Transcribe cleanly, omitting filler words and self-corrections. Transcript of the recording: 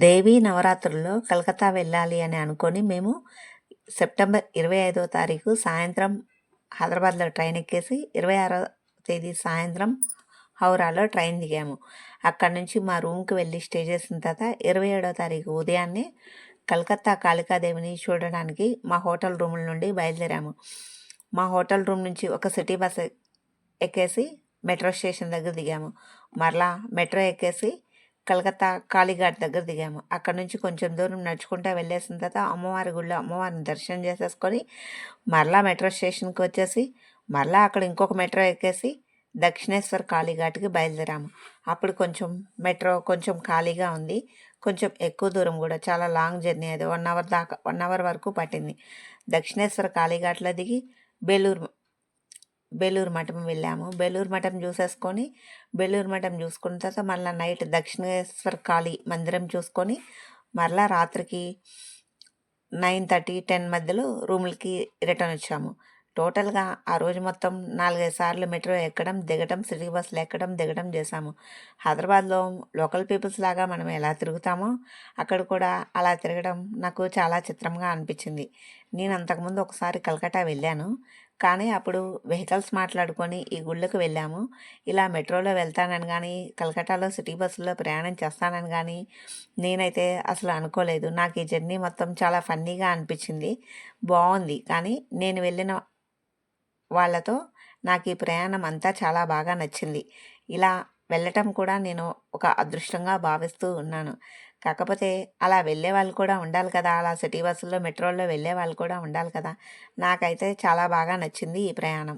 దేవీ నవరాత్రుల్లో కలకత్తా వెళ్ళాలి అని అనుకొని మేము సెప్టెంబర్ 25వ తారీఖు సాయంత్రం హైదరాబాద్లో ట్రైన్ ఎక్కేసి 26వ తేదీ సాయంత్రం హౌరాలో ట్రైన్ దిగాము. అక్కడి నుంచి మా రూమ్కి వెళ్ళి స్టే చేసిన తర్వాత 27వ తారీఖు ఉదయాన్నే కలకత్తా కాళికాదేవిని చూడడానికి మా హోటల్ రూముల నుండి బయలుదేరాము. మా హోటల్ రూమ్ నుంచి ఒక సిటీ బస్ ఎక్కేసి మెట్రో స్టేషన్ దగ్గర దిగాము. మరలా మెట్రో ఎక్కేసి కలకత్తా కాళీఘాట్ దగ్గర దిగాము. అక్కడ నుంచి కొంచెం దూరం నడుచుకుంటూ వెళ్ళేసిన తర్వాత అమ్మవారి గుళ్ళో అమ్మవారిని దర్శనం చేసేసుకొని మరలా మెట్రో స్టేషన్కి వచ్చేసి మరలా అక్కడ ఇంకొక మెట్రో ఎక్కేసి దక్షిణేశ్వర్ కాళీఘాట్కి బయలుదేరాము. అప్పుడు మెట్రో కొంచెం ఖాళీగా ఉంది. కొంచెం ఎక్కువ దూరం కూడా, చాలా లాంగ్ జర్నీ, అది 1 అవర్ దాకా 1 అవర్ వరకు పట్టింది. దక్షిణేశ్వర కాళీఘాట్లో దిగి బేలూరు మఠం వెళ్ళాము. బేలూరు మఠం చూసేసుకొని బేలూరు మఠం చూసుకున్న తర్వాత మళ్ళీ నైట్ దక్షిణేశ్వర కాళీ మందిరం చూసుకొని మరలా రాత్రికి 9:30, 10 మధ్యలో రూములకి రిటర్న్ వచ్చాము. టోటల్గా ఆ రోజు మొత్తం 4-5 సార్లు మెట్రో ఎక్కడం దిగడం, సిటీ బస్సులు ఎక్కడం దిగడం చేశాము. హైదరాబాద్లో లోకల్ పీపుల్స్ లాగా మనం ఎలా తిరుగుతామో అక్కడ కూడా అలా తిరగడం నాకు చాలా చిత్రంగా అనిపించింది. నేను అంతకుముందు ఒకసారి కలకట్టా వెళ్ళాను, కానీ అప్పుడు వెహికల్స్ మాట్లాడుకొని ఈ గుళ్ళకు వెళ్ళాము. ఇలా మెట్రోలో వెళ్తానని కానీ కలకట్టాలో సిటీ బస్సులో ప్రయాణం చేస్తానని కానీ నేనైతే అసలు అనుకోలేదు. నాకు ఈ జర్నీ మొత్తం చాలా ఫన్నీగా అనిపించింది, బాగుంది. కానీ నేను వెళ్ళిన వాళ్ళతో నాకు ఈ ప్రయాణం అంతా చాలా బాగా నచ్చింది. ఇలా వెళ్ళటం కూడా నేను ఒక అదృష్టంగా భావిస్తూ ఉన్నాను. కాకపోతే అలా వెళ్ళే వాళ్ళు కూడా ఉండాలి కదా, అలా సిటీ బస్సుల్లో మెట్రోల్లో వెళ్ళే వాళ్ళు కూడా ఉండాలి కదా. నాకైతే చాలా బాగా నచ్చింది ఈ ప్రయాణం.